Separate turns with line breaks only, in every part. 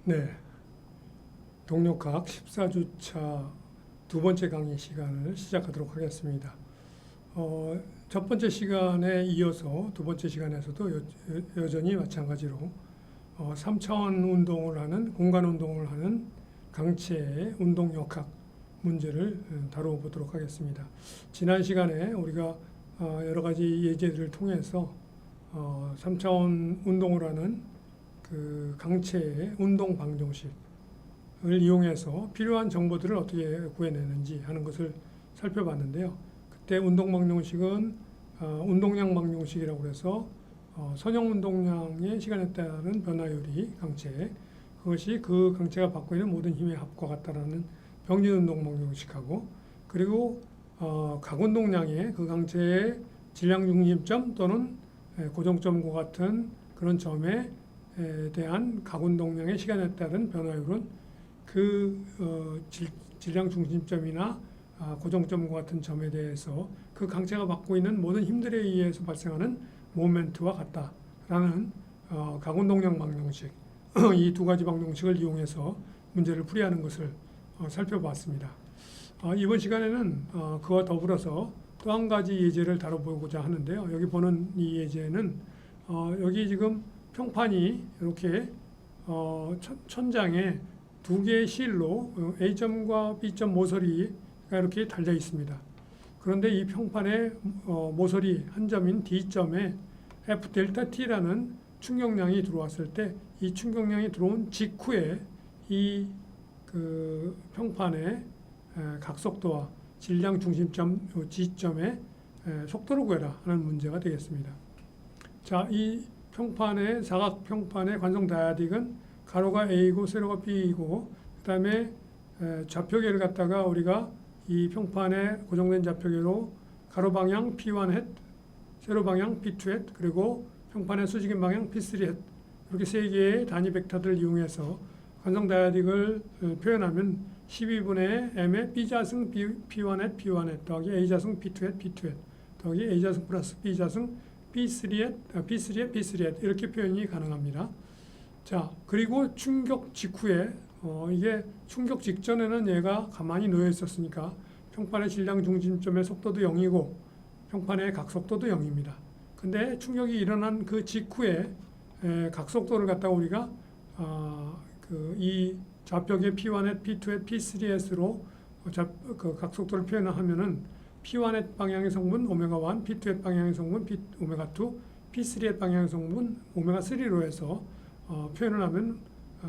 네, 동력학 14주차 두 번째 강의 시간을 시작하도록 하겠습니다. 첫 번째 시간에 이어서 두 번째 시간에서도 여전히 마찬가지로 3차원 운동을 하는, 공간 운동을 하는 강체의 운동역학 문제를 다뤄보도록 하겠습니다. 지난 시간에 우리가 여러 가지 예제들을 통해서 3차원 운동을 하는 그 강체의 운동 방정식을 이용해서 필요한 정보들을 어떻게 구해내는지 하는 것을 살펴봤는데요. 그때 운동 방정식은 운동량 방정식이라고 해서 선형 운동량의 시간에 따른 변화율이 강체, 그것이 그 강체가 받고 있는 모든 힘의 합과 같다라는 병진 운동 방정식하고, 그리고 각 운동량의 그 강체의 질량 중심점 또는 고정점과 같은 그런 점에 대한 각 운동량의 시간에 따른 변화율은 그 질량 중심점이나 고정점과 같은 점에 대해서 그 강체가 받고 있는 모든 힘들에 의해서 발생하는 모멘트와 같다라는 각 운동량 방정식, 이 두 가지 방정식을 이용해서 문제를 풀이하는 것을 살펴봤습니다. 이번 시간에는 그와 더불어서 또 한 가지 예제를 다뤄보고자 하는데요. 여기 보는 이 예제는 여기 지금 평판이 이렇게 천장에 두 개의 실로 A점과 B점 모서리가 이렇게 달려 있습니다. 그런데 이 평판의 모서리 한 점인 D점에 F 델타 T라는 충격량이 들어왔을 때, 이 충격량이 들어온 직후에 이 그 평판의 각속도와 질량 중심점 G점의 속도를 구해라 하는 문제가 되겠습니다. 자, 이 평판의 사각 평판의 관성 다야딕은 가로가 A이고 세로가 B이고, 그다음에 좌표계를 갖다가 우리가 이 평판에 고정된 좌표계로 가로 방향 P1 햇, 세로 방향 P2 햇, 그리고 평판의 수직인 방향 P3 햇, 이렇게 세 개의 단위 벡터들을 이용해서 관성 다야딕을 표현하면 12분의 m의 B자승 P1 햇 P1 햇 더하기 A자승 P2 햇 P2 햇 더하기 A자승 플러스 B자승 P3 햇 P3 햇 P3 햇 이렇게 표현이 가능합니다. 자, 그리고 충격 직후에 이게 충격 직전에는 얘가 가만히 놓여 있었으니까 평판의 질량 중심점의 속도도 0이고 평판의 각속도도 0입니다. 근데 충격이 일어난 그 직후에 각속도를 갖다가 우리가 이 좌표계 P1햇, P2햇, P3햇으로 그 각속도를 표현하면은 P1햇 방향의 성분 오메가1, P2햇 방향의 성분 오메가2, P3햇 방향의 성분 오메가3로 해서 표현을 하면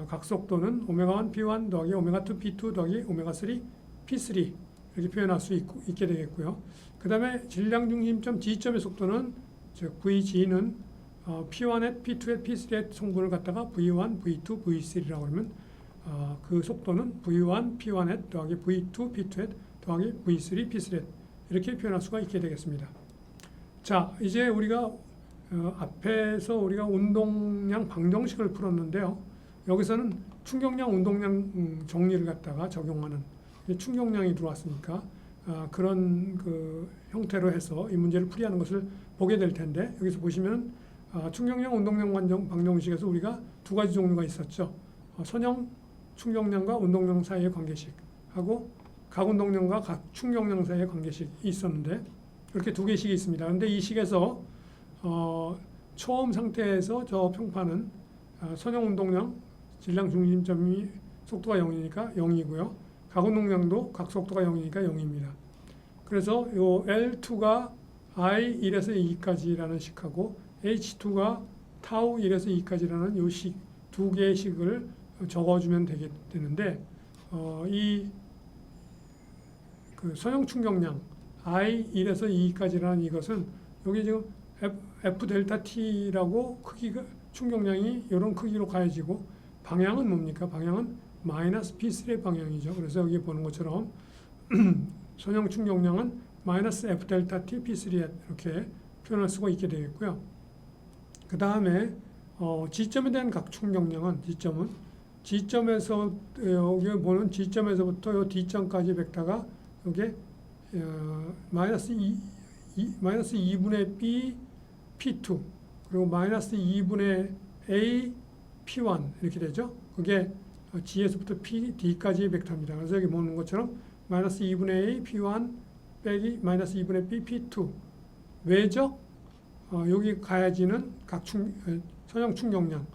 각속도는 오메가1 P1 더하기 오메가2 P2 더하기 오메가3 P3 이렇게 표현할 수 있게 되겠고요. 그 다음에 질량 중심점 G점의 속도는 즉 VG는 P1햇, P2햇, P3햇 성분을 갖다가 V1, V2, V3라고 하면 그 속도는 V1, P1햇 더하기 V2, P2햇 더하기 V3, P3햇 이렇게 표현할 수가 있게 되겠습니다. 자, 이제 우리가 앞에서 우리가 운동량 방정식을 풀었는데요. 여기서는 충격량, 운동량 정리를 갖다가 적용하는 충격량이 들어왔으니까 그런 그 형태로 해서 이 문제를 풀이하는 것을 보게 될 텐데, 여기서 보시면 충격량, 운동량 방정식에서 우리가 두 가지 종류가 있었죠. 선형 충격량과 운동량 사이의 관계식하고 각 운동량과 각 충격량 사이의 관계식이 있었는데, 이렇게 두 개씩이 있습니다. 그런데 이 식에서 처음 상태에서 저 평판은 선형 운동량 질량 중심점이 속도가 0이니까 0이고요. 각 운동량도 각 속도가 0이니까 0입니다. 그래서 요 L2가 I 1에서 2까지라는 식하고 H2가 타우 1에서 2까지라는 요 식, 두 개의 식을 적어주면 되는데, 그 선형 충격량 I 1에서 2까지라는 이것은 여기 지금 F 델타 T라고 크기가 충격량이 이런 크기로 가해지고, 방향은 뭡니까? 방향은 마이너스 P3의 방향이죠. 그래서 여기 보는 것처럼 선형 충격량은 마이너스 F 델타 T P3 이렇게 표현할 수가 있게 되겠고요. 그 다음에 G점에 대한 각 충격량은 G점에서 여기 보는 G점에서부터 요 D점까지 벡터가 여기 마이너스 2분의 B P2 그리고 마이너스 2분의 A P1 이렇게 되죠. 그게 G에서부터 P, D까지의 벡터입니다. 그래서 여기 보는 것처럼 마이너스 2분의 A, P1 빼기 마이너스 2분의 B, P2 외적 여기 가야지는 선형 충격량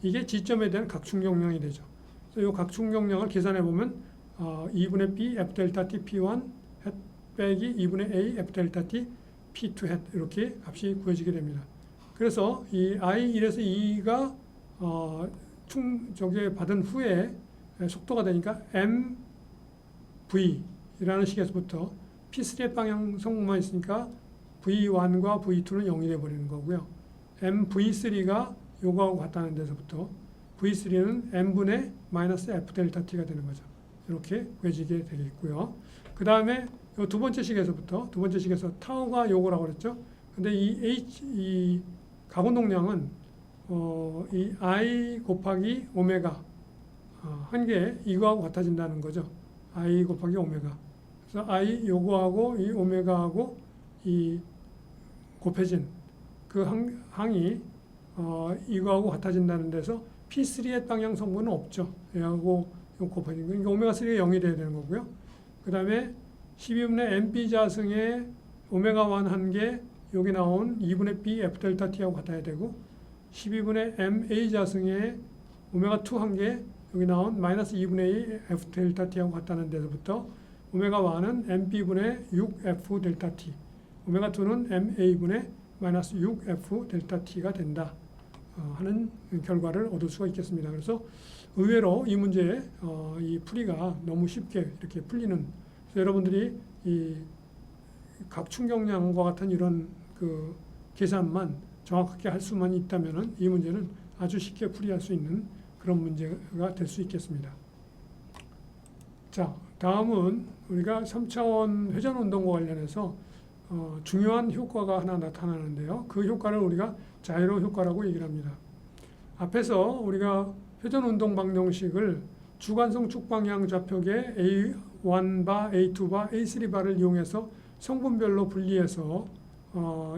이게 지점에 대한 각충격량이 되죠. 그래서 이 각충격량을 계산해 보면 2분의 B, F 델타 T, P1 빼기 2분의 A, F 델타 T, P2 이렇게 값이 구해지게 됩니다. 그래서 이 I1에서 2가 저게 받은 후에 속도가 되니까 MV라는 식에서부터 P3의 방향 성분만 있으니까 V1과 V2는 0이 되어버리는 거고요. MV3가 요거하고 같다는 데서부터 V3는 M분의 마이너스 F 델타 T가 되는 거죠. 이렇게 구해지게 되겠고요. 그 다음에 두 번째 식에서부터 두 번째 식에서 타우가 요거라고 그랬죠. 근데 이 가운동량은 이 I 곱하기 오메가 한 개 이거하고 같아진다는 거죠. I 곱하기 오메가. 그래서 I 요거하고 이 오메가하고 이 곱해진 그 항이 이거하고 같아진다는 데서 P3의 방향 성분은 없죠. 얘하고 곱해진 거. 그러니까 오메가3가 0이 돼야 되는 거고요. 그 다음에 12분의 MP 자승의 오메가1 한 개 여기 나온 2분의 B F 델타 T하고 같아야 되고 12분의 MA 자승의 오메가2 한 개 여기 나온 마이너스 2분의 A F 델타 T하고 같다는 데서부터 오메가1은 MB분의 6F 델타 T 오메가2는 MA분의 마이너스 6F 델타 T가 된다 하는 결과를 얻을 수가 있겠습니다. 그래서 의외로 이 문제의 이 풀이가 너무 쉽게 이렇게 풀리는 그래서 여러분들이 이 각충격량과 같은 이런 그 계산만 정확하게 할 수만 있다면은 이 문제는 아주 쉽게 풀이할 수 있는 그런 문제가 될 수 있겠습니다. 자, 다음은 우리가 3차원 회전 운동과 관련해서 중요한 효과가 하나 나타나는데요. 그 효과를 우리가 자이로 효과라고 얘기를 합니다. 앞에서 우리가 회전 운동 방정식을 주관성 축방향 좌표계 A1바, A2바, A3바를 이용해서 성분별로 분리해서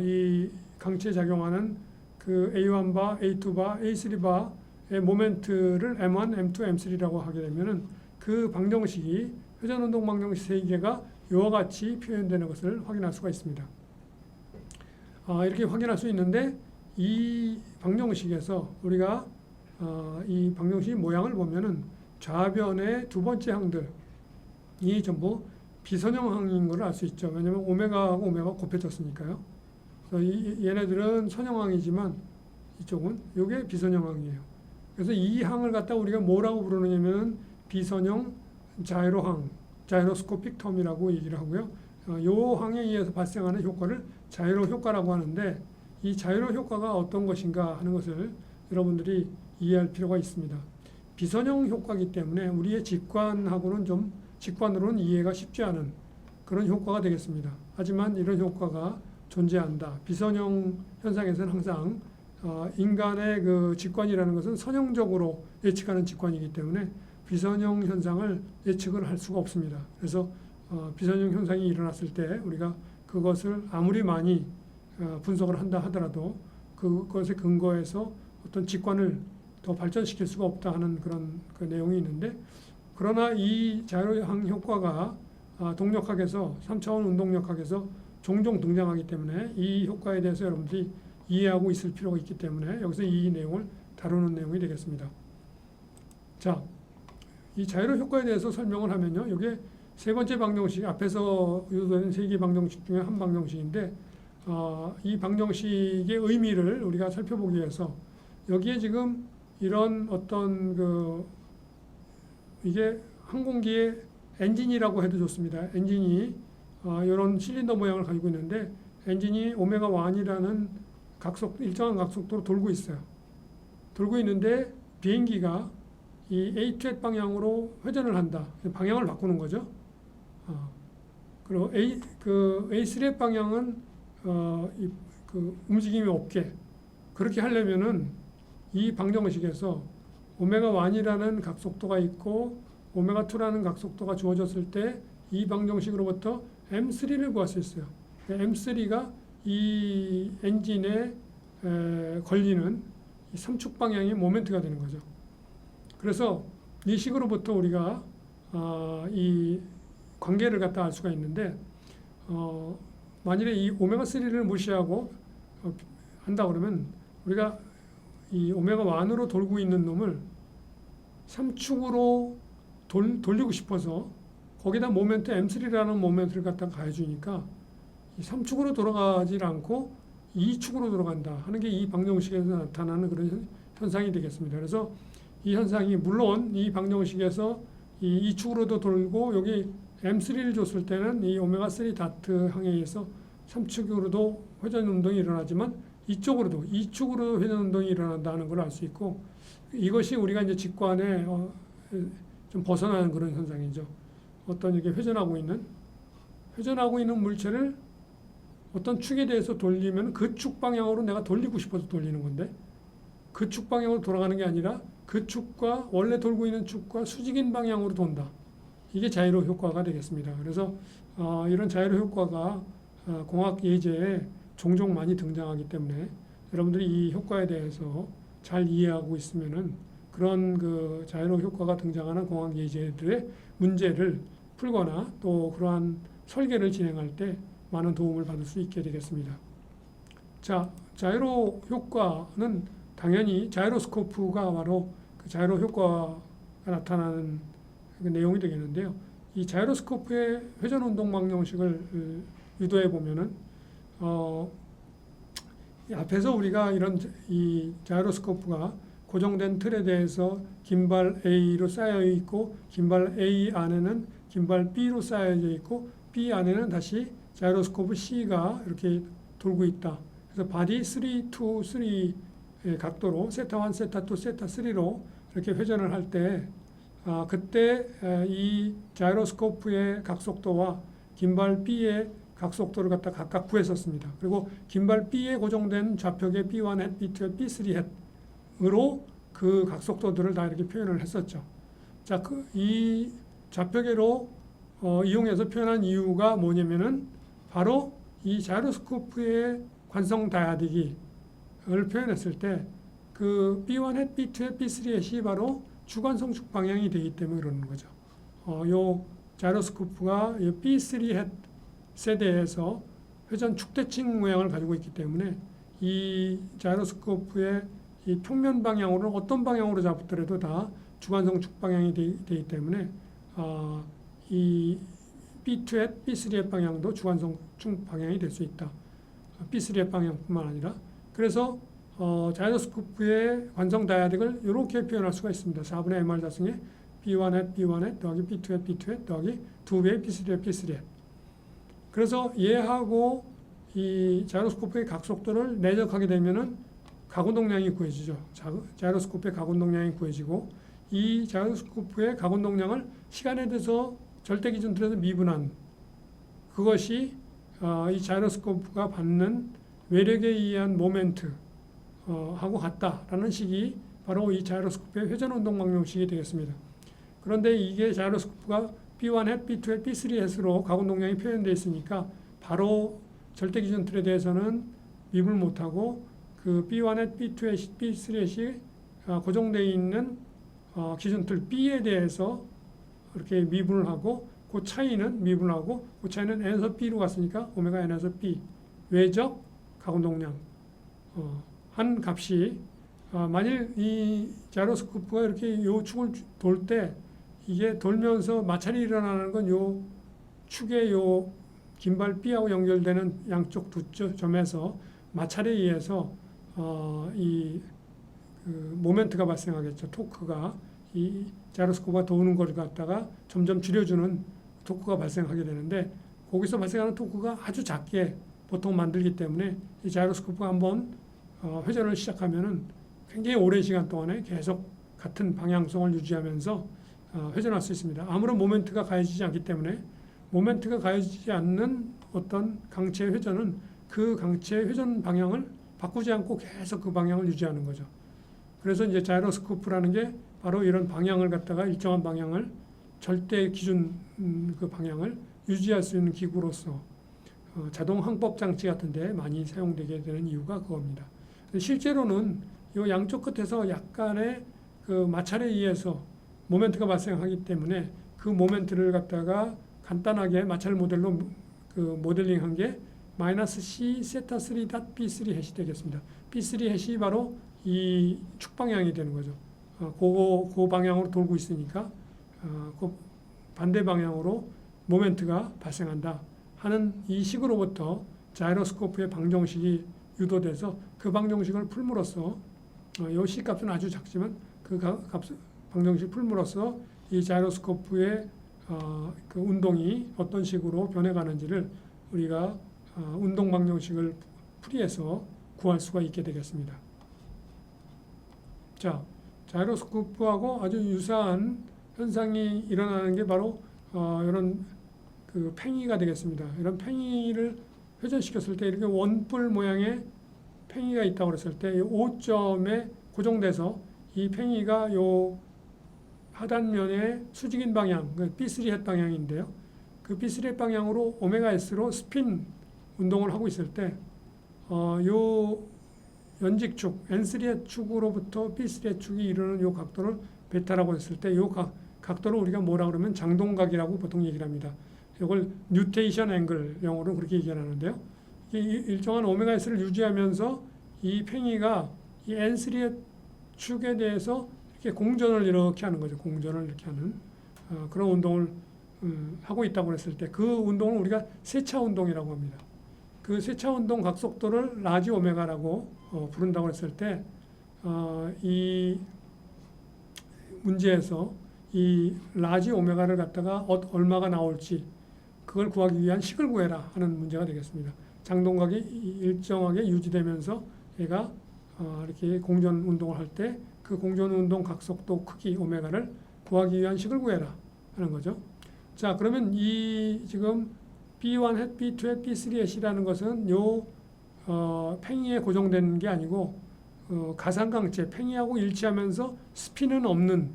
이 강체에 작용하는 그 A1바, A2바, A3바의 모멘트를 M1, M2, M3라고 하게 되면은 그 방정식이 회전운동 방정식 3개가 이와 같이 표현되는 것을 확인할 수가 있습니다. 이렇게 확인할 수 있는데 이 방정식에서 우리가 이 방정식 모양을 보면은 좌변의 두 번째 항들이 전부 비선형항인 걸 알 수 있죠. 왜냐하면 오메가하고 오메가가 곱해졌으니까요. 그래서 얘네들은 선형항이지만 이쪽은 이게 비선형항이에요. 그래서 이 항을 갖다 우리가 뭐라고 부르느냐면 비선형 자이로항, 자이로스코픽 텀이라고 얘기를 하고요. 이 항에 의해서 발생하는 효과를 자이로 효과라고 하는데 이 자이로 효과가 어떤 것인가 하는 것을 여러분들이 이해할 필요가 있습니다. 비선형 효과이기 때문에 우리의 직관으로는 이해가 쉽지 않은 그런 효과가 되겠습니다. 하지만 이런 효과가 존재한다. 비선형 현상에서는 항상 인간의 그 직관이라는 것은 선형적으로 예측하는 직관이기 때문에 비선형 현상을 예측을 할 수가 없습니다. 그래서 비선형 현상이 일어났을 때 우리가 그것을 아무리 많이 분석을 한다 하더라도 그것에 근거해서 어떤 직관을 더 발전시킬 수가 없다 하는 그런 그 내용이 있는데 그러나 이 자이로항 효과가 동력학에서 3차원 운동력학에서 종종 등장하기 때문에 이 효과에 대해서 여러분들이 이해하고 있을 필요가 있기 때문에 여기서 이 내용을 다루는 내용이 되겠습니다. 자, 이 자이로 효과에 대해서 설명을 하면요. 이게 세 번째 방정식, 앞에서 유도된 세 개 방정식 중에 한 방정식인데 이 방정식의 의미를 우리가 살펴보기 위해서 여기에 지금 이런 어떤 이게 항공기의 엔진이라고 해도 좋습니다. 엔진이 이런 실린더 모양을 가지고 있는데 엔진이 오메가 1이라는 일정한 각속도로 돌고 있어요. 돌고 있는데 비행기가 이 A2 방향으로 회전을 한다. 방향을 바꾸는 거죠. 그리고 A3 방향은 움직임이 없게 그렇게 하려면은 이 방정식에서 오메가 1이라는 각속도가 있고 오메가 2라는 각속도가 주어졌을 때 이 방정식으로부터 M3를 구할 수 있어요. M3가 이 엔진에 걸리는 이 삼축 방향의 모멘트가 되는 거죠. 그래서 이 식으로부터 우리가 이 관계를 갖다 알 수가 있는데 만일에 이 오메가3를 무시하고 한다 그러면 우리가 이 오메가1으로 돌고 있는 놈을 3축으로 돌리고 싶어서 거기다 모멘트 M3라는 모멘트를 갖다 가해주니까 이 3축으로 돌아가지 않고 2축으로 돌아간다 하는 게 이 방정식에서 나타나는 그런 현상이 되겠습니다. 그래서 이 현상이 물론 이 방정식에서 이 2축으로도 돌고 여기 M3를 줬을 때는 이 오메가3 다트 항에 의해서 3축으로도 회전 운동이 일어나지만 이쪽으로도 2축으로 회전 운동이 일어난다는 걸 알 수 있고 이것이 우리가 이제 직관에 좀 벗어나는 그런 현상이죠. 어떤 이게 회전하고 있는 물체를 어떤 축에 대해서 돌리면 그 축 방향으로 내가 돌리고 싶어서 돌리는 건데 그 축 방향으로 돌아가는 게 아니라 그 축과 원래 돌고 있는 축과 수직인 방향으로 돈다. 이게 자이로 효과가 되겠습니다. 그래서 이런 자이로 효과가 공학 예제에 종종 많이 등장하기 때문에 여러분들이 이 효과에 대해서 잘 이해하고 있으면은 그런 그 자이로 효과가 등장하는 공학 예제들의 문제를 풀거나 또 그러한 설계를 진행할 때 많은 도움을 받을 수 있게 되겠습니다. 자, 자이로 효과는 당연히 자이로스코프가 바로 그 자이로 효과가 나타나는 그 내용이 되겠는데요. 이 자이로스코프의 회전 운동 방정식을 유도해 보면은 앞에서 우리가 이런 이 자이로스코프가 고정된 틀에 대해서 긴발 A로 쌓여 있고 긴발 A 안에는 긴발 B로 쌓여져 있고 B 안에는 다시 자이로스코프 C가 이렇게 돌고 있다. 그래서 바디 3, 2, 3의 각도로 세타 1, 세타 2, 세타 3로 이렇게 회전을 할 때 그때 이 자이로스코프의 각속도와 긴발 B의 각속도를 갖다 각각 구했었습니다. 그리고 긴발 B에 고정된 좌표계 B1 햇, B2 햇, B3 햇으로 그 각속도들을 다 이렇게 표현을 했었죠. 자, 이 좌표계로 이용해서 표현한 이유가 뭐냐면은 바로 이 자이로스코프의 관성 다야디기를 표현했을 때 그 B1 햇, B2 햇, B3 햇이 바로 주관성축 방향이 되기 때문에 그러는 거죠. 요 자이로스코프가 B3 햇 세대에서 회전 축대칭 모양을 가지고 있기 때문에 이 자이로스코프의 이 평면 방향으로 어떤 방향으로 잡더라도 다 주관성축 방향이 되기 때문에 이 B2햇, B3햇 방향도 주관성축 방향이 될 수 있다. B3햇 방향뿐만 아니라 그래서 자이로스코프의 관성 다야딕을 이렇게 표현할 수가 있습니다. 4분의 MR 자승에 B1햇, B1햇 더하기 B2햇, B2햇 더하기 2배의 B3햇, B3햇. 그래서 얘하고 이 자이로스코프의 각속도를 내적하게 되면은 각운동량이 구해지죠. 자이로스코프의 각운동량이 구해지고 이 자이로스코프의 각운동량을 시간에 대해서 절대기준 틀에서 미분한 그것이 이 자이로스코프가 받는 외력에 의한 모멘트 하고 같다라는 식이 바로 이 자이로스코프의 회전운동 방정식이 되겠습니다. 그런데 이게 자이로스코프가 B1 햇, B2 햇, B3 햇으로 각운동량이 표현되어 있으니까 바로 절대기준 틀에 대해서는 미분을 못하고 그 B1 햇, B2 햇, B3 햇이 고정되어 있는 기준틀 B에 대해서 이렇게 미분을 하고 그 차이는 미분하고 그 차이는 N에서 B로 갔으니까 오메가 N에서 B 외적 각운동량 한 값이 만일 이 자이로스코프가 이렇게 요 축을 돌 때 이게 돌면서 마찰이 일어나는 건 요 축의 요 긴발 B하고 연결되는 양쪽 두 점에서 마찰에 의해서 이 그 모멘트가 발생하겠죠. 토크가 이 자이로스코프가 도는 걸 갖다가 점점 줄여주는 토크가 발생하게 되는데 거기서 발생하는 토크가 아주 작게 보통 만들기 때문에 이 자이로스코프가 한번 회전을 시작하면은 굉장히 오랜 시간 동안에 계속 같은 방향성을 유지하면서 회전할 수 있습니다. 아무런 모멘트가 가해지지 않기 때문에 모멘트가 가해지지 않는 어떤 강체의 회전은 그 강체의 회전 방향을 바꾸지 않고 계속 그 방향을 유지하는 거죠. 그래서 이제 자이로스코프라는 게 바로 이런 방향을 갖다가 일정한 방향을 절대 기준 그 방향을 유지할 수 있는 기구로서 자동 항법 장치 같은 데 많이 사용되게 되는 이유가 그겁니다. 실제로는 이 양쪽 끝에서 약간의 그 마찰에 의해서 모멘트가 발생하기 때문에 그 모멘트를 갖다가 간단하게 마찰 모델로 그 모델링한 게 마이너스 C 세타 3 닷 B3 해시 되겠습니다. B3 해시 바로 이 축방향이 되는 거죠. 그 방향으로 돌고 있으니까 그 반대 방향으로 모멘트가 발생한다 하는 이 식으로부터 자이로스코프의 방정식이 유도돼서 그 방정식을 풀므로써 이 C 값은 아주 작지만 그 방정식 풀므로써 이 자이로스코프의 그 운동이 어떤 식으로 변해가는지를 우리가 운동 방정식을 풀이해서 구할 수가 있게 되겠습니다. 자, 자이로스코프하고 아주 유사한 현상이 일어나는 게 바로 이런 그 팽이가 되겠습니다. 이런 팽이를 회전시켰을 때 이렇게 원뿔 모양의 팽이가 있다고 그랬을 때 이 5점에 고정돼서 이 팽이가 요 하단면의 수직인 방향, B3 햇 방향인데요. 그 B3 햇 방향으로 오메가 S로 스핀 운동을 하고 있을 때, 요 연직축, N3의 축으로부터 B3의 축이 이루는 요 각도를 베타라고 했을 때, 요 각도를 우리가 뭐라 그러면 장동각이라고 보통 얘기를 합니다. 이걸 뉴테이션 앵글, 영어로 그렇게 얘기하는데요. 일정한 오메가 S를 유지하면서 이 팽이가 이 N3의 축에 대해서 이렇게 공전을 이렇게 하는 거죠. 공전을 이렇게 하는 그런 운동을 하고 있다고 했을 때 그 운동을 우리가 세차 운동이라고 합니다. 그 세차 운동 각속도를 라지 오메가라고 부른다고 했을 때 이 문제에서 이 라지 오메가를 갖다가 얼마가 나올지 그걸 구하기 위한 식을 구해라 하는 문제가 되겠습니다. 장동각이 일정하게 유지되면서 얘가 이렇게 공전 운동을 할 때 그 공전 운동 각속도 크기 오메가를 구하기 위한 식을 구해라 하는 거죠. 자, 그러면 이 지금 B1 햇, B2 햇, B3 햇이라는 것은 요 팽이에 고정된 게 아니고 가상강체, 팽이하고 일치하면서 스핀은 없는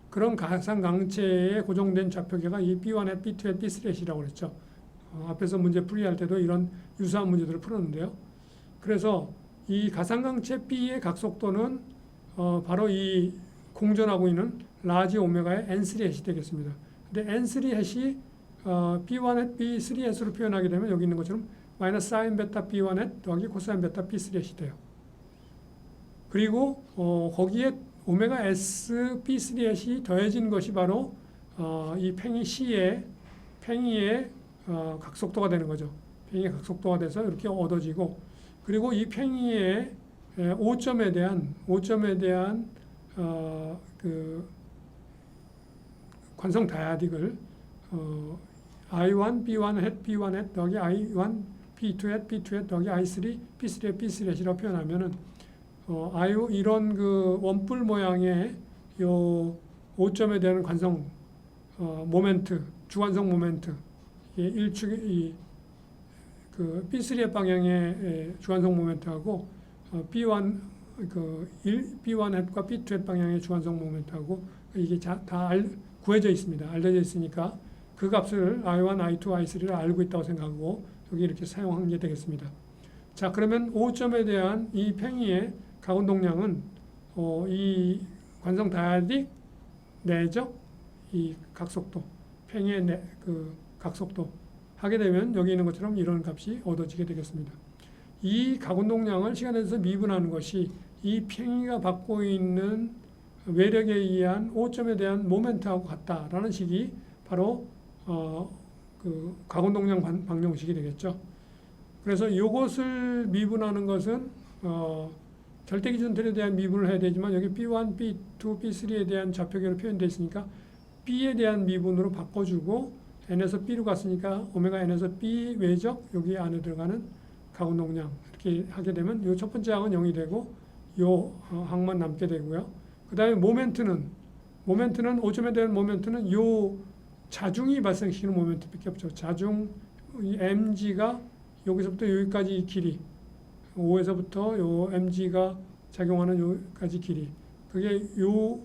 그런 가상강체에 고정된 좌표계가 이 B1 햇, B2 햇, B3 햇이라고 그랬죠. 앞에서 문제 풀이할 때도 이런 유사한 문제들을 풀었는데요. 그래서 이 가상강체 B의 각속도는 바로 이 공전하고 있는 라지 오메가의 N3 햇이 되겠습니다. 근데 N3 햇이 B1 햇, B3 햇으로 표현하게 되면 여기 있는 것처럼 마이너스 사인 베타 B1 햇 더하기 코사인 베타 B3 햇이 돼요. 그리고 거기에 오메가 S B3 햇이 더해진 것이 바로 이 팽이 C의 팽이의 각속도가 되는 거죠. 팽이의 각속도가 돼서 이렇게 얻어지고, 그리고 이 팽이의 5점에 대한 그 관성 다야딕을 I1, B1 햇, B1 햇 더하기 I1, B2 햇, B2 햇 더하기 I3, B3 햇, B3 햇이라고 표현하면은 이런 그 원뿔 모양의 요 5점에 대한 관성 모멘트, 주관성 모멘트, 일축이 그 B3의 방향의 주관성 모멘트하고 B1 B1 햇과 B2 햇 방향의 주관성 모멘트하고 이게 다 구해져 있습니다. 알려져 있으니까 그 값을 I1, I2, I3를 알고 있다고 생각하고 여기 이렇게 사용한 게 되겠습니다. 자, 그러면 5점에 대한 이 팽이의 가운동량은 이 관성 다야딕 내적 이 각속도, 팽이의 그 각속도 하게 되면 여기 있는 것처럼 이런 값이 얻어지게 되겠습니다. 이 가운동량을 시간에 대해서 미분하는 것이 이 팽이가 받고 있는 외력에 의한 5점에 대한 모멘트하고 같다라는 식이 바로 그 가운동량 방정식이 되겠죠. 그래서 이것을 미분하는 것은 절대기준들에 대한 미분을 해야 되지만 여기 B1, B2, B3에 대한 좌표계로 표현되어 있으니까 B에 대한 미분으로 바꿔주고 N에서 B로 갔으니까 오메가 N에서 B 외적 여기 안에 들어가는 가운동량 이렇게 하게 되면 이 첫 번째 항은 0이 되고 이 항만 남게 되고요. 그 다음에 모멘트는 5점에 대한 모멘트는 이 자중이 발생시키는 모멘트밖에 없죠. 자중 이 mg가 여기서부터 여기까지 길이 5에서부터 요 mg가 작용하는 여기까지 길이 그게 요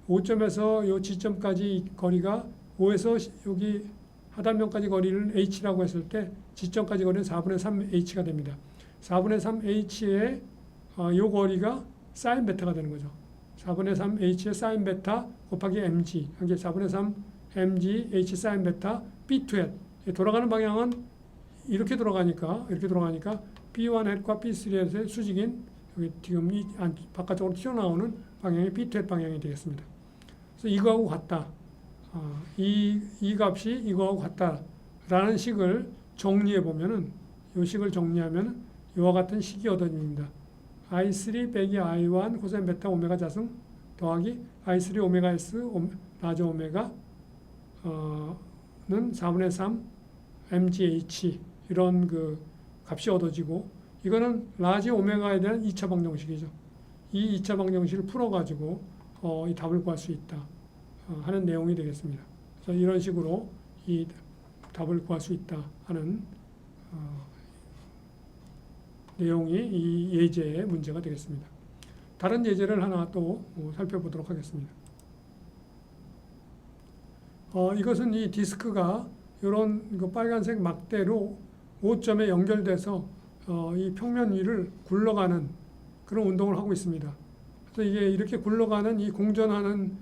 5점에서 요 지점까지 거리가 5에서 여기 하단면까지 거리를 h라고 했을 때 지점까지 거리는 4분의 3h가 됩니다. 4분의 3h의 요 거리가 사인 베타가 되는 거죠. 4분의 3 H의 사인 베타 곱하기 mg, 이게 4분의 3 mg H 사인 베타 B2 hat. 돌아가는 방향은 이렇게 돌아가니까 B1 hat과 B3 hat의 수직인 여기 지금 이 바깥쪽으로 튀어나오는 방향이 B2 hat 방향이 되겠습니다. 그래서 이거하고 같다. 이 값이 이거하고 같다라는 식을 정리해 보면은, 이 식을 정리하면 이와 같은 식이 얻어집니다. I3 빼기 I1 코사인 베타 오메가 자승 더하기 I3 오메가 S 라지 오메가 는 4분의 3 mgh 이런 그 값이 얻어지고, 이거는 라지 오메가에 대한 2차 방정식이죠. 이 2차 방정식을 풀어가지고 이 답을 구할 수 있다 하는 내용이 되겠습니다. 그래서 이런 식으로 이 답을 구할 수 있다 하는 내용이 이 예제의 문제가 되겠습니다. 다른 예제를 하나 또 살펴보도록 하겠습니다. 이것은 이 디스크가 이런 그 빨간색 막대로 5점에 연결돼서 이 평면 위를 굴러가는 그런 운동을 하고 있습니다. 그래서 이게 이렇게 굴러가는 이 공전하는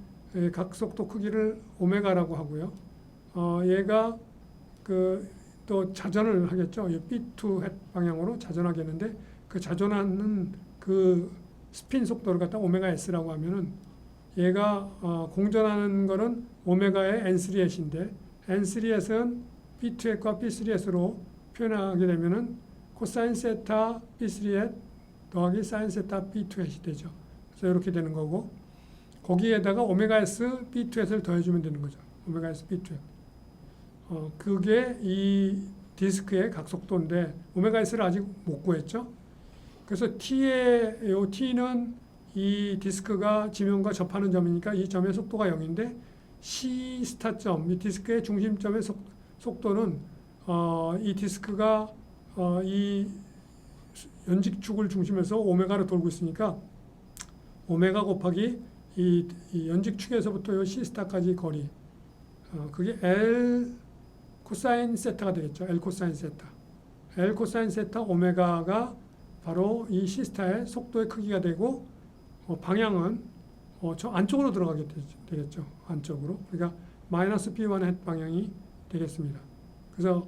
각속도 크기를 오메가라고 하고요. 얘가 또 자전을 하겠죠. B2 hat 방향으로 자전하겠는데, 그 자전하는 그 스핀 속도를 갖다 오메가 S라고 하면은, 얘가 공전하는 거는 오메가의 N3 hat인데, N3 hat은 B2 hat과 B3 hat으로 표현하게 되면은 코사인 세타 B3 hat 더하기 사인 세타 B2 hat이 되죠. 그래서 이렇게 되는 거고, 거기에다가 오메가 S B2 hat을 더해주면 되는 거죠. 오메가 S B2 hat. 그게 이 디스크의 각속도인데, 오메가 S를 아직 못 구했죠. 그래서 요 T는 이 디스크가 지면과 접하는 점이니까 이 점의 속도가 0인데, C 스타점, 이 디스크의 중심점의 속도는 이 디스크가 이 연직축을 중심에서 오메가로 돌고 있으니까 오메가 곱하기 이 연직축에서부터 이 C 스타까지 거리, 그게 L 코사인 세타가 되겠죠. L 코사인 세타. L 코사인 세타 오메가가 바로 이 C 스타의 속도의 크기가 되고, 방향은 저 안쪽으로 들어가게 되겠죠. 안쪽으로. 그러니까 마이너스 B1 hat 방향이 되겠습니다. 그래서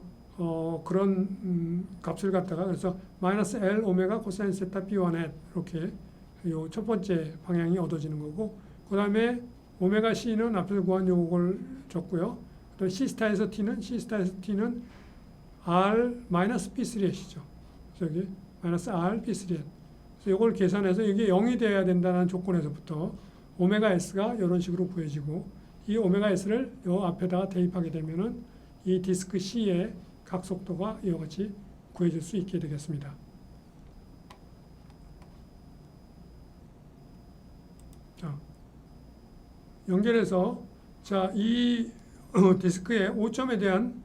그런 값을 갖다가, 그래서 마이너스 L 오메가 코사인 세타 B1 hat 이렇게 요 첫 번째 방향이 얻어지는 거고, 그 다음에 오메가 C는 앞에서 구한 요걸 줬고요. 또 C 스타에서 T는 R 마이너스 B3 hat이죠. 그래서 여기 마이너스 R B3 hat. 그래서 이걸 계산해서 이게 0이 되어야 된다는 조건에서부터 오메가 S가 이런 식으로 구해지고, 이 오메가 S를 요 앞에다가 대입하게 되면은 이 디스크 C의 각속도가 이와 같이 구해질 수 있게 되겠습니다. 자, 연결해서 이 디스크의 5점에 대한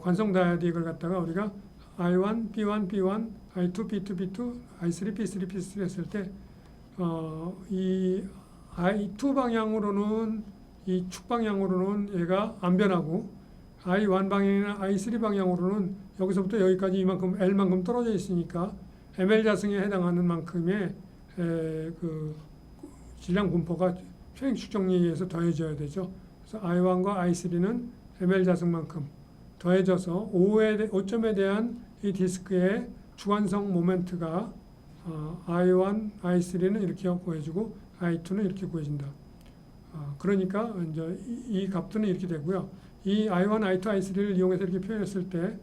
관성 다이아dig을 갖다가 우리가 I1, B1, B1, I2, B2, B2, I3, B3, B3 했을 때 이 I2 방향으로는, 이 축 방향으로는 얘가 안 변하고, I1 방향이나 I3 방향으로는 여기서부터 여기까지 이만큼 L만큼 떨어져 있으니까 ML 자승에 해당하는 만큼의 그 질량 분포가 평행 축정리에 의해서 더해져야 되죠. 그래서 I1과 I3는 ML 자승만큼 더해져서 5점에 대한 이 디스크의 주관성 모멘트가 I1, I3는 이렇게 구해지고 I2는 이렇게 구해진다. 그러니까 이제 이 값들은 이렇게 되고요. 이 I1, I2, I3를 이용해서 이렇게 표현했을 때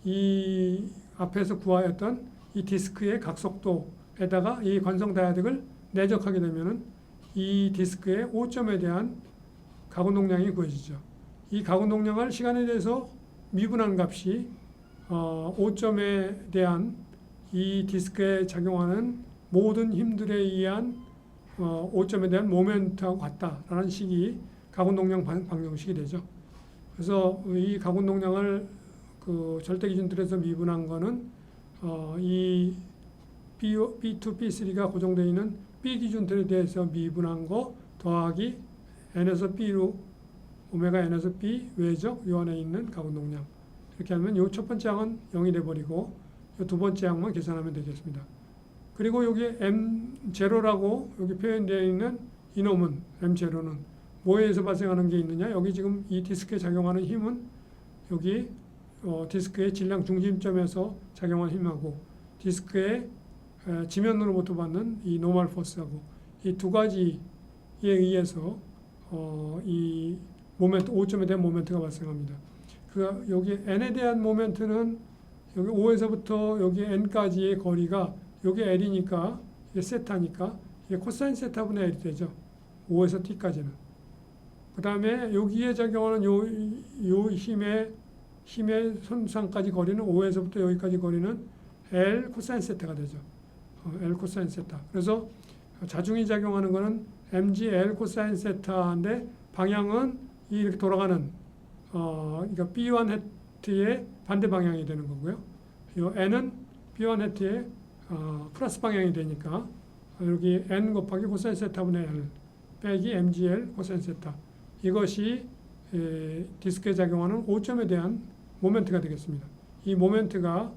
이 앞에서 구하였던 이 디스크의 각속도에다가 이 관성 다이아dig을 내적하게 되면은 이 디스크의 5점에 대한 가군동량이 구해지죠. 이 가군동량을 시간에 대해서 미분한 값이 5점에 대한 이 디스크에 작용하는 모든 힘들에 의한 5점에 대한 모멘트하고 같다라는 식이 가군동량 방정식이 되죠. 그래서 이 가군동량을 그 절대기준틀에서 미분한 거는 이 B2, B3가 고정되어 있는 B 기준틀에 대해서 미분한 거 더하기 N에서 B로 오메가 N에서 B 외적 요 안에 있는 가군동량, 이렇게 하면 요 첫 번째 항은 0이 돼버리고 요 두 번째 항만 계산하면 되겠습니다. 그리고 여기 M0라고 여기 표현되어 있는 이놈은 M0는 뭐에 의해서 발생하는 게 있느냐? 여기 지금 이 디스크에 작용하는 힘은 여기 디스크의 질량 중심점에서 작용하는 힘하고 디스크의 지면으로부터 받는 이 노멀 포스하고 이 두 가지에 의해서 이 모멘트 5점에 대한 모멘트가 발생합니다. 그 여기 n에 대한 모멘트는 여기 5에서부터 여기 n까지의 거리가 여기 L이니까 이게 세타니까 이게 코사인 세타분의 L이 되죠. 5에서 t까지는. 그 다음에 여기에 작용하는 요 힘의 손상까지 거리는 5에서부터 여기까지 거리는 L 코사인 세타가 되죠. L 코사인 세타. 그래서 자중이 작용하는 거는 mg L 코사인 세타인데 방향은 이렇게 돌아가는 그러니까 B1 헤트의 반대 방향이 되는 거고요. 요 n은 B1 헤트의 플러스 방향이 되니까 여기 n 곱하기 코사인 세타분의 L 빼기 mgl 코사인 세타 이것이 디스크에 작용하는 5점에 대한 모멘트가 되겠습니다. 이 모멘트가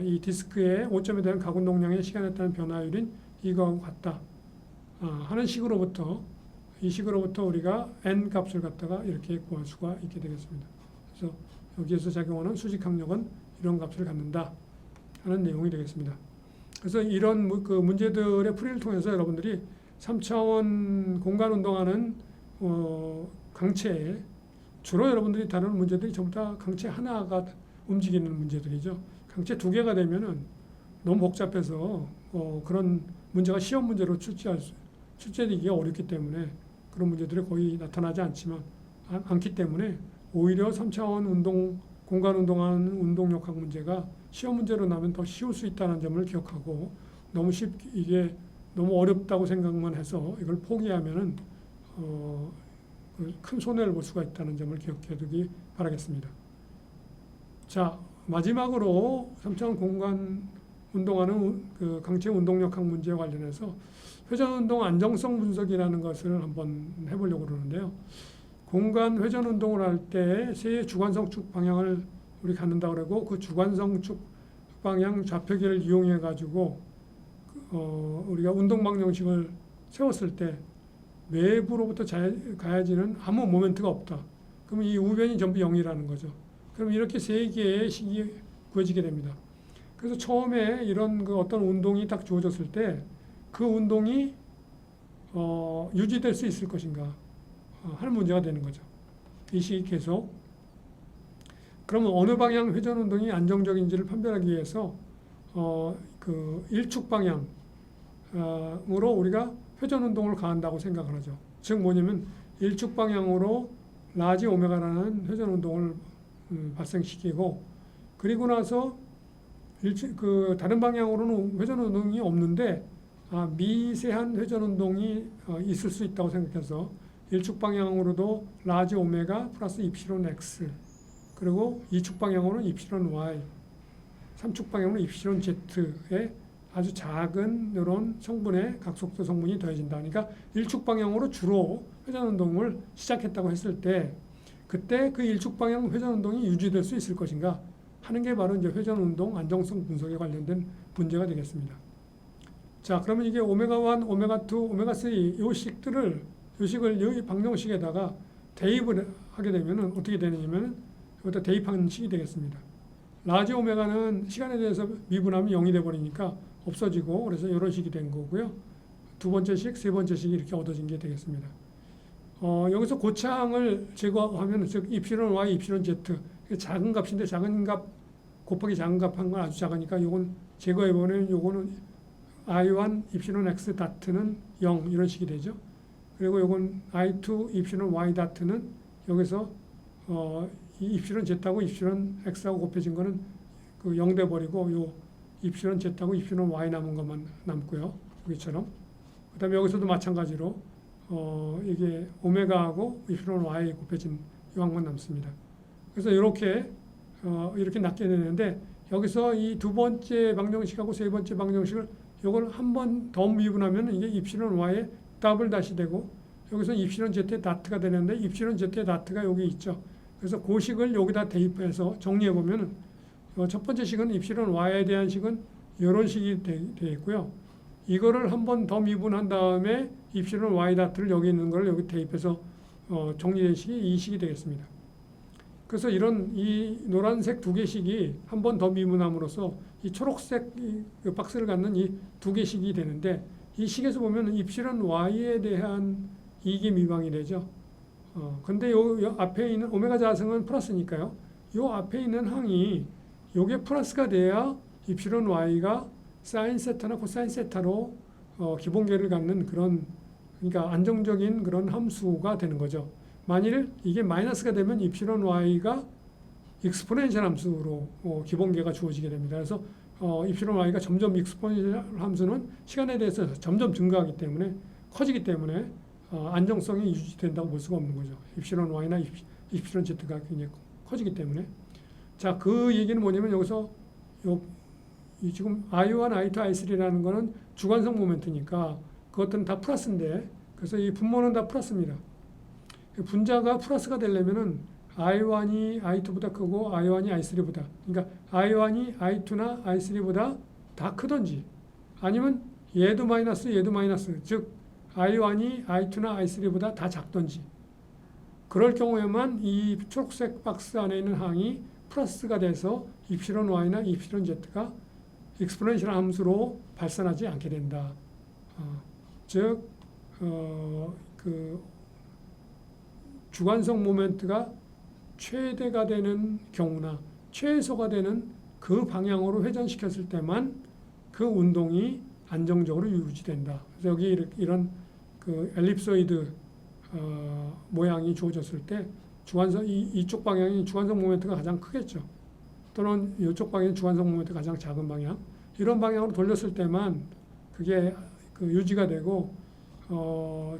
이 디스크의 5점에 대한 가운동량의 시간에 따른 변화율인 이거하고 같다 하는 식으로부터 이 식으로부터 우리가 n 값을 갖다가 이렇게 구할 수가 있게 되겠습니다. 그래서 여기에서 작용하는 수직 항력은 이런 값을 갖는다 하는 내용이 되겠습니다. 그래서 이런 그 문제들의 풀이를 통해서 여러분들이 3차원 공간 운동하는 강체에 주로 여러분들이 다루는 문제들이 전부 다 강체 하나가 움직이는 문제들이죠. 강체 두 개가 되면은 너무 복잡해서 그런 문제가 시험 문제로 출제되기가 어렵기 때문에 그런 문제들이 거의 나타나지 않기 때문에 오히려 3차원 공간 운동하는 운동역학 문제가 시험 문제로 나면 더 쉬울 수 있다는 점을 기억하고 이게 너무 어렵다고 생각만 해서 이걸 포기하면은 큰 손해를 볼 수가 있다는 점을 기억해 두기 바라겠습니다. 자, 마지막으로 3차원 공간 운동하는 그 강체 운동역학 문제에 관련해서 회전운동 안정성 분석이라는 것을 한번 해보려고 그러는데요. 공간 회전운동을 할 때 세 주관성 축 방향을 우리 갖는다고 그러고 그 주관성 축 방향 좌표기를 이용해 가지고 우리가 운동 방정식을 세웠을 때 외부로부터 가야지는 아무 모멘트가 없다. 그럼 이 우변이 전부 0이라는 거죠. 그럼 이렇게 세 개의 식이 구해지게 됩니다. 그래서 처음에 이런 그 어떤 운동이 딱 주어졌을 때 그 운동이 유지될 수 있을 것인가 하는 문제가 되는 거죠. 이 식이 계속. 그러면 어느 방향 회전 운동이 안정적인지를 판별하기 위해서 그 일축 방향으로 우리가 회전 운동을 가한다고 생각을 하죠. 즉 뭐냐면 일축 방향으로 라지 오메가라는 회전 운동을 발생시키고 그리고 나서 다른 방향으로는 회전 운동이 없는데 미세한 회전 운동이 있을 수 있다고 생각해서 일축 방향으로도 라지 오메가 플러스 입시론 x 그리고 이축 방향으로는 입시론 y, 삼축 방향으로는 입시론 z의 아주 작은 이런 성분의 각속도 성분이 더해진다. 그러니까 일축 방향으로 주로 회전 운동을 시작했다고 했을 때 그때 그 일축 방향 회전 운동이 유지될 수 있을 것인가 하는 게 바로 이제 회전 운동 안정성 분석에 관련된 문제가 되겠습니다. 자, 그러면 이게 오메가 1, 오메가 2, 오메가 3 요 식을 이 방정식에다가 대입을 하게 되면은 어떻게 되느냐면 여기다 대입하는 식이 되겠습니다. 라지 오메가는 시간에 대해서 미분하면 0이 돼 버리니까 없어지고 그래서 이런 식이 된 거고요. 두 번째 식, 세 번째 식이 이렇게 얻어진 게 되겠습니다. 여기서 고차항을 제거하면 즉 입실론 y, 입실론 z 작은 값인데 작은 값 곱하기 작은 값 한 건 아주 작으니까 요건 제거해 보면 요거는 I1 입실론 x 다트는 0 이런 식이 되죠. 그리고 요건 I2 입실론 y 다트는 여기서 이 입실론 z하고 입실론 x하고 곱해진 거는 그 0 돼 버리고 요 입실론 z하고 입실론 y 남은 것만 남고요. 여기처럼. 그다음에 여기서도 마찬가지로 이게 오메가하고 입실론 y 곱해진 요 한 건 남습니다. 그래서 이렇게 낳게 되는데 여기서 이 두 번째 방정식하고 세 번째 방정식을 요걸 한 번 더 미분하면 이게 입실론 y에 더블 다시 되고 여기서 입실론 z의 다트가 되는데 입실론 z의 다트가 여기 있죠. 그래서 그 식을 여기다 대입해서 정리해 보면 첫 번째 식은 입실론 y에 대한 식은 이런 식이 되어 있고요. 이거를 한 번 더 미분한 다음에 입실은 y 다트를 여기 있는 걸 여기 대입해서 정리된 식이 이 식이 되겠습니다. 그래서 이런 이 노란색 두 개식이 한 번 더 미분함으로써 이 초록색 이 박스를 갖는 이 두 개식이 되는데, 이 식에서 보면 입실은 y에 대한 이익이 미방이 되죠. 근데 요 앞에 있는 오메가 자승은 플러스니까요. 요 앞에 있는 항이 요게 플러스가 돼야 입실은 y가 사인 세타나 코사인 세타로 기본계를 갖는 그런, 그러니까 안정적인 그런 함수가 되는 거죠. 만일 이게 마이너스가 되면 입실은 y가 익스포넨셜 함수로 기본계가 주어지게 됩니다. 그래서 입실은 y가 점점 익스포넨셜 함수는 시간에 대해서 점점 증가하기 때문에, 커지기 때문에 안정성이 유지된다고 볼 수가 없는 거죠. 입실은 y나 입실은 z가 굉장히 커지기 때문에. 자, 그 얘기는 뭐냐면 여기서 지금 I1, I2, I3라는 거는 주관성 모멘트니까 그것들은 다 플러스인데, 그래서 이 분모는 다 플러스입니다. 분자가 플러스가 되려면은 I1이 I2보다 크고 I1이 I3보다, 그러니까 I1이 I2나 I3보다 다 크든지, 아니면 얘도 마이너스 얘도 마이너스, 즉 I1이 I2나 I3보다 다 작든지, 그럴 경우에만 이 초록색 박스 안에 있는 항이 플러스가 돼서 입실은 y나 입실은 z가 익스포넨셜 함수로 발산하지 않게 된다. 즉 그 주관성 모멘트가 최대가 되는 경우나 최소가 되는 그 방향으로 회전시켰을 때만 그 운동이 안정적으로 유지된다. 그래서 여기 이런 그 엘립소이드 모양이 주어졌을 때 주관성 이쪽 방향이 주관성 모멘트가 가장 크겠죠. 또는 이쪽 방향이 주관성 모멘트가 가장 작은 방향. 이런 방향으로 돌렸을 때만 그게 그 유지가 되고,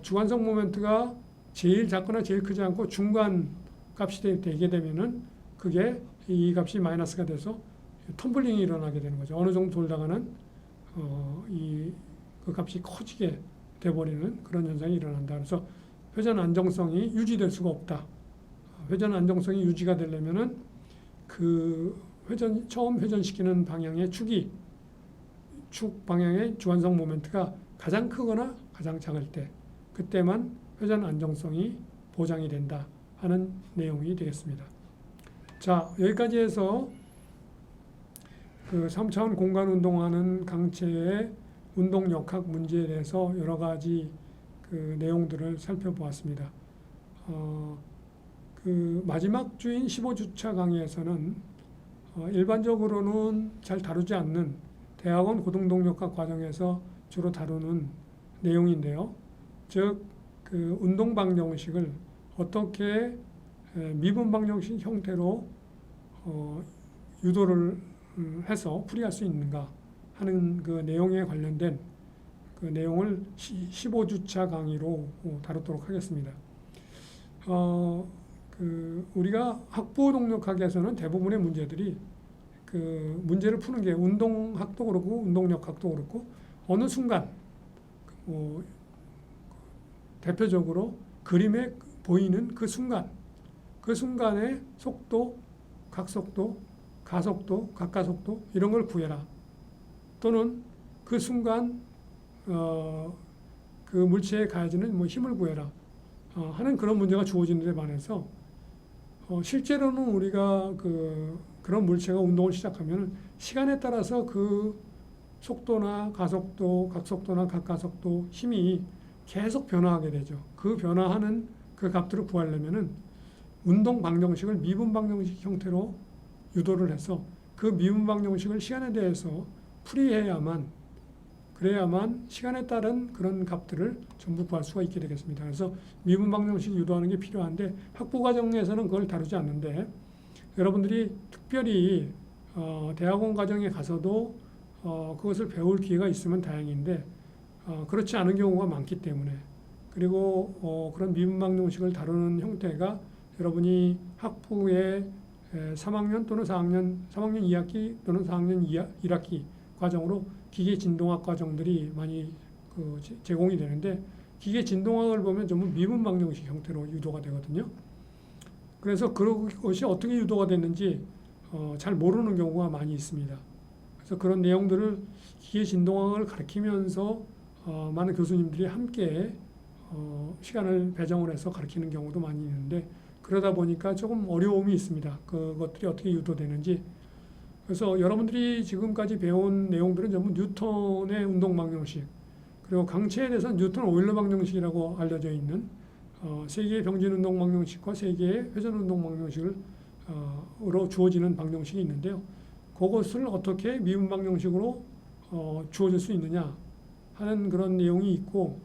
주관성 모멘트가 제일 작거나 제일 크지 않고 중간 값이 되게 되면은 그게 이 값이 마이너스가 돼서 텀블링이 일어나게 되는 거죠. 어느 정도 돌다가는 그 값이 커지게 돼버리는 그런 현상이 일어난다. 그래서 회전 안정성이 유지될 수가 없다. 회전 안정성이 유지가 되려면은 그 처음 회전시키는 방향의 축 방향의 주관성 모멘트가 가장 크거나 가장 작을 때, 그때만 회전 안정성이 보장이 된다 하는 내용이 되겠습니다. 자, 여기까지 해서 그 3차원 공간 운동하는 강체의 운동 역학 문제에 대해서 여러 가지 그 내용들을 살펴보았습니다. 그 마지막 주인 15주차 강의에서는 일반적으로는 잘 다루지 않는 대학원 고등동력학 과정에서 주로 다루는 내용인데요. 즉, 그 운동 방정식을 어떻게 미분 방정식 형태로 유도를 해서 풀이할 수 있는가 하는 그 내용에 관련된 그 내용을 15주차 강의로 다루도록 하겠습니다. 그 우리가 학부 동력학에서는 대부분의 문제들이 그 문제를 푸는 게 운동학도 그렇고 운동역학도 그렇고 어느 순간 대표적으로 그림에 보이는 그 순간의 속도, 각속도, 가속도, 각가속도 이런 걸 구해라. 또는 그 순간 그 물체에 가해지는 힘을 구해라 하는 그런 문제가 주어지는 데 반해서 실제로는 우리가 그런 물체가 운동을 시작하면 시간에 따라서 그 속도나 가속도, 각속도나 각가속도 힘이 계속 변화하게 되죠. 그 변화하는 그 값들을 구하려면은 운동 방정식을 미분 방정식 형태로 유도를 해서 그 미분 방정식을 시간에 대해서 풀이해야만, 그래야만 시간에 따른 그런 값들을 전부 구할 수가 있게 되겠습니다. 그래서 미분 방정식 유도하는 게 필요한데 학부 과정에서는 그걸 다루지 않는데, 여러분들이 특별히 대학원 과정에 가서도 그것을 배울 기회가 있으면 다행인데 그렇지 않은 경우가 많기 때문에, 그리고 그런 미분 방정식을 다루는 형태가 여러분이 학부의 3학년 또는 4학년, 3학년 2학기 또는 4학년 1학기 과정으로 기계진동학 과정들이 많이 제공이 되는데, 기계진동학을 보면 전부 미분 방정식 형태로 유도가 되거든요. 그래서 그것이 어떻게 유도가 됐는지 잘 모르는 경우가 많이 있습니다. 그래서 그런 내용들을 기계 진동학을 가르치면서 많은 교수님들이 함께 시간을 배정을 해서 가르치는 경우도 많이 있는데, 그러다 보니까 조금 어려움이 있습니다. 그것들이 어떻게 유도되는지. 그래서 여러분들이 지금까지 배운 내용들은 전부 뉴턴의 운동 방정식, 그리고 강체에 대해서는 뉴턴 오일러 방정식이라고 알려져 있는 세 개의 병진 운동 방정식과 세 개의 회전 운동 방정식으로 주어지는 방정식이 있는데요. 그것을 어떻게 미분 방정식으로 주어질 수 있느냐 하는 그런 내용이 있고,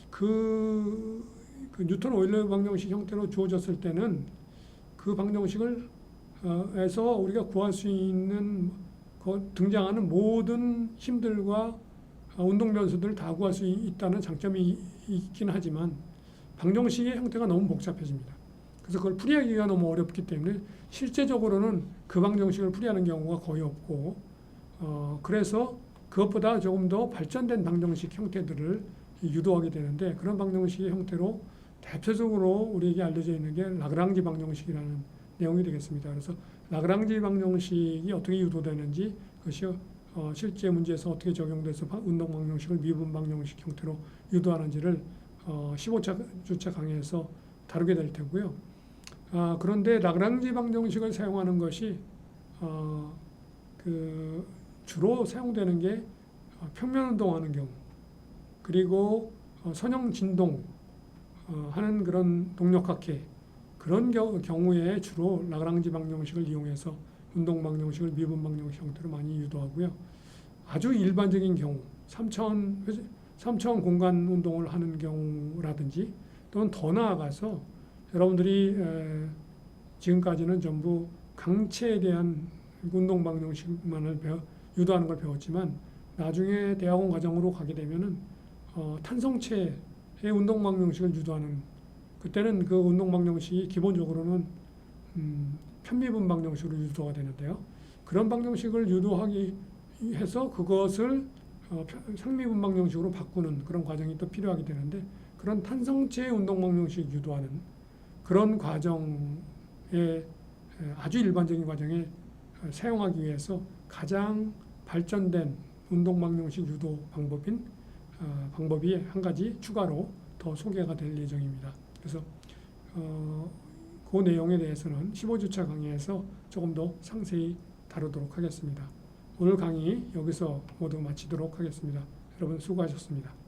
그 뉴턴 오일러 방정식 형태로 주어졌을 때는 그 방정식을 에서 우리가 구할 수 있는 등장하는 모든 힘들과 운동 변수들을 다 구할 수 있다는 장점이 있긴 하지만 방정식의 형태가 너무 복잡해집니다. 그래서 그걸 풀이하기가 너무 어렵기 때문에 실제적으로는 그 방정식을 풀이하는 경우가 거의 없고, 그래서 그것보다 조금 더 발전된 방정식 형태들을 유도하게 되는데, 그런 방정식의 형태로 대표적으로 우리에게 알려져 있는 게 라그랑지 방정식이라는 내용이 되겠습니다. 그래서 라그랑지 방정식이 어떻게 유도되는지, 그것이 실제 문제에서 어떻게 적용돼서 운동 방정식을 미분 방정식 형태로 유도하는지를 15주차 강의에서 다루게 될 테고요. 그런데 라그랑지 방정식을 사용하는 것이 주로 사용되는 게 평면 운동하는 경우, 그리고 선형 진동 하는 그런 동력학회, 그런 경우에 주로 라그랑지 방정식을 이용해서 운동 방정식을 미분 방정식 형태로 많이 유도하고요. 아주 일반적인 경우, 3차원 공간 운동을 하는 경우라든지, 또는 더 나아가서 여러분들이 지금까지는 전부 강체에 대한 운동 방정식만을 유도하는 걸 배웠지만, 나중에 대학원 과정으로 가게 되면은 탄성체의 운동 방정식을 유도하는, 그때는 그 운동 방정식이 기본적으로는 편미분 방정식으로 유도가 되는데요. 그런 방정식을 유도하기 해서 그것을 상미분 방정식으로 바꾸는 그런 과정이 또 필요하게 되는데, 그런 탄성체 운동 방정식 유도하는 그런 과정에, 아주 일반적인 과정에 사용하기 위해서 가장 발전된 운동 방정식 유도 방법이 한 가지 추가로 더 소개가 될 예정입니다. 그래서 그 내용에 대해서는 15주차 강의에서 조금 더 상세히 다루도록 하겠습니다. 오늘 강의 여기서 모두 마치도록 하겠습니다. 여러분 수고하셨습니다.